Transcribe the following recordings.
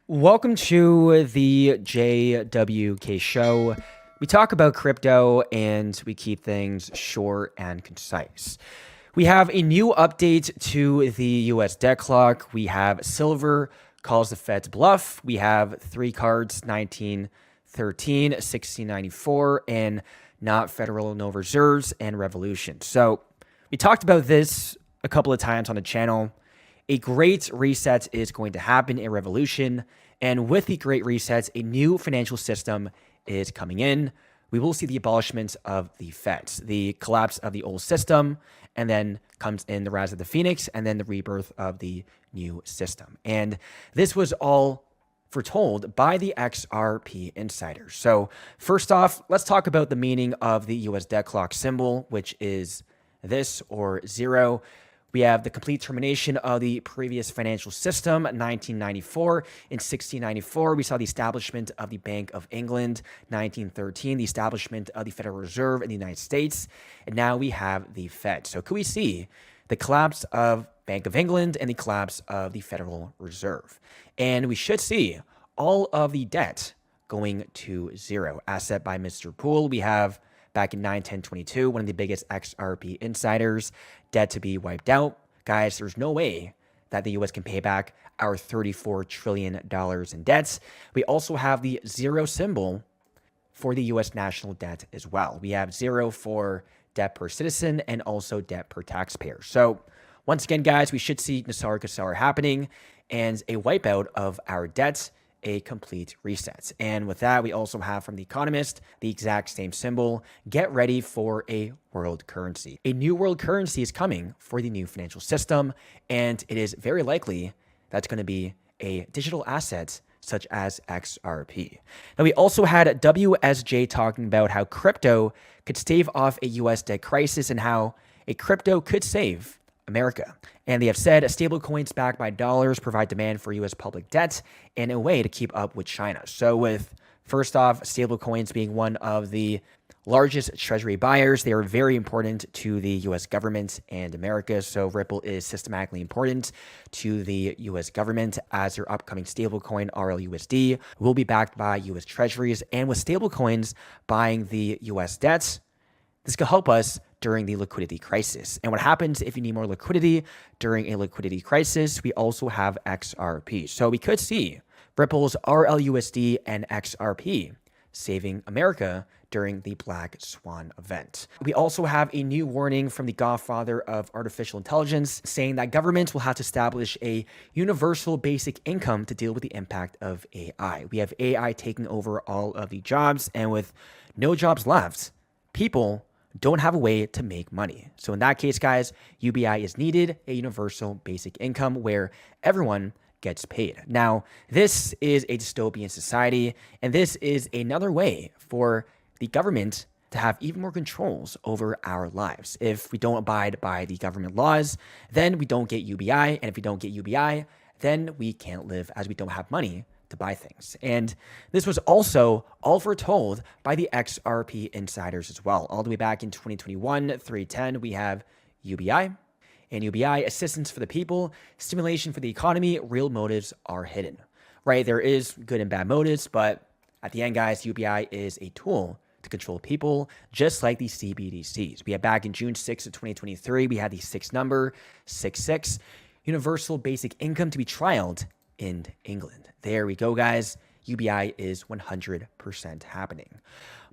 Welcome to the JWK show. We talk about crypto and we keep things short and concise. We have a new update to the US debt clock. We have silver calls the Fed's bluff. We have three cards, 1913, 1694, and not federal no reserves and revolution. So we talked about this a couple of times on the channel. A great reset is going to happen, a revolution. And with the great resets, a new financial system is coming in. We will see the abolishment of the Feds, the collapse of the old system, and then comes in the rise of the Phoenix, and then the rebirth of the new system. And this was all foretold by the XRP insiders. So first off, let's talk about the meaning of the US debt clock symbol, which is this or zero. We have the complete termination of the previous financial system, 1994. In 1694, we saw the establishment of the Bank of England, 1913, the establishment of the Federal Reserve in the United States, and now we have the Fed. So could we see the collapse of Bank of England and the collapse of the Federal Reserve? And we should see all of the debt going to zero. As set by Mr. Poole, we have back in 9/10/22, one of the biggest XRP insiders, debt to be wiped out. Guys, there's no way that the US can pay back our $34 trillion in debts. We also have the zero symbol for the US national debt as well. We have zero for debt per citizen and also debt per taxpayer. So once again, guys, we should see Nassar Kassar happening and a wipeout of our debts, a complete reset. And with that, we also have from The Economist, the exact same symbol. Get ready for a world currency. A new world currency is coming for the new financial system, and it is very likely that's going to be a digital asset such as XRP. Now, we also had WSJ talking about how crypto could stave off a US debt crisis and how a crypto could save America. And they have said stablecoins backed by dollars provide demand for US public debt and a way to keep up with China. So with, first off, stablecoins being one of the largest treasury buyers, they are very important to the US government and America. So Ripple is systematically important to the US government as their upcoming stablecoin RLUSD will be backed by US treasuries. And with stablecoins buying the US debts, this could help us during the liquidity crisis. And what happens if you need more liquidity during a liquidity crisis? We also have XRP. So we could see Ripple's RLUSD and XRP saving America during the Black Swan event. We also have a new warning from the godfather of artificial intelligence saying that governments will have to establish a universal basic income to deal with the impact of AI. We have AI taking over all of the jobs, and with no jobs left, people don't have a way to make money. So in that case, guys, UBI is needed, a universal basic income where everyone gets paid. Now, this is a dystopian society, and this is another way for the government to have even more controls over our lives. If we don't abide by the government laws, then we don't get UBI, and if we don't get UBI, then we can't live as we don't have money to buy things. And this was also all foretold by the XRP insiders as well. All the way back in 2021, 310, we have UBI. And UBI, assistance for the people, stimulation for the economy, real motives are hidden, right? There is good and bad motives, but at the end, guys, UBI is a tool to control people, just like the CBDCs. We had back in June 6th of 2023, we had the 6 number, 66, universal basic income to be trialed in England. There we go, guys. UBI is 100% happening.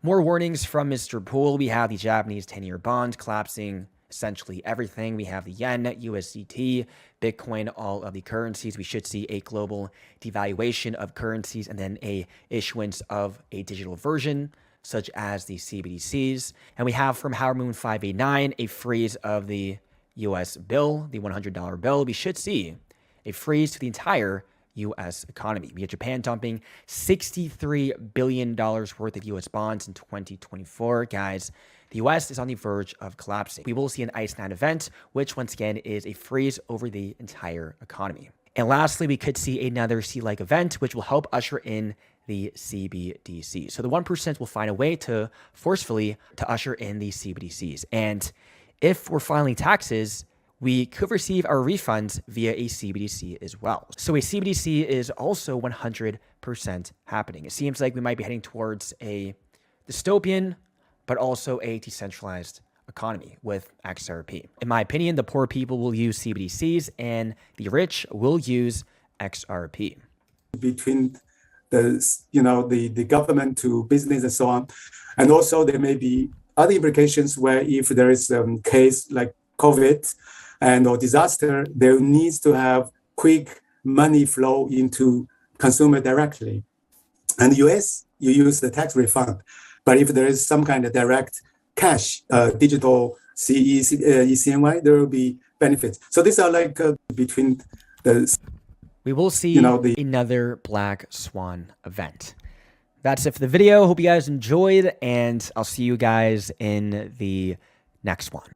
More warnings from Mr. Poole. We have the Japanese 10-year bond collapsing essentially everything. We have the yen, USDT, Bitcoin, all of the currencies. We should see a global devaluation of currencies and then a issuance of a digital version such as the CBDCs. And we have from Howard Moon 589 a freeze of the US bill, the $100 bill. We should see a freeze to the entire U.S. economy. We have Japan dumping $63 billion worth of U.S. bonds in 2024. Guys, the U.S. is on the verge of collapsing. We will see an Iceland event, which once again is a freeze over the entire economy. And lastly, we could see another sea-like event, which will help usher in the CBDC. So the 1% will find a way to forcefully to usher in the CBDCs. And if we're filing taxes, we could receive our refunds via a CBDC as well. So a CBDC is also 100% happening. It seems like we might be heading towards a dystopian, but also a decentralized economy with XRP. In my opinion, the poor people will use CBDCs and the rich will use XRP. Between the government to business and so on. And also there may be other implications where if there is a case like COVID or disaster, there needs to have quick money flow into consumer directly. And the US, you use the tax refund. But if there is some kind of direct cash, digital ECNY, there will be benefits. So these are like between the... We will see another black swan event. That's it for the video. Hope you guys enjoyed, and I'll see you guys in the next one.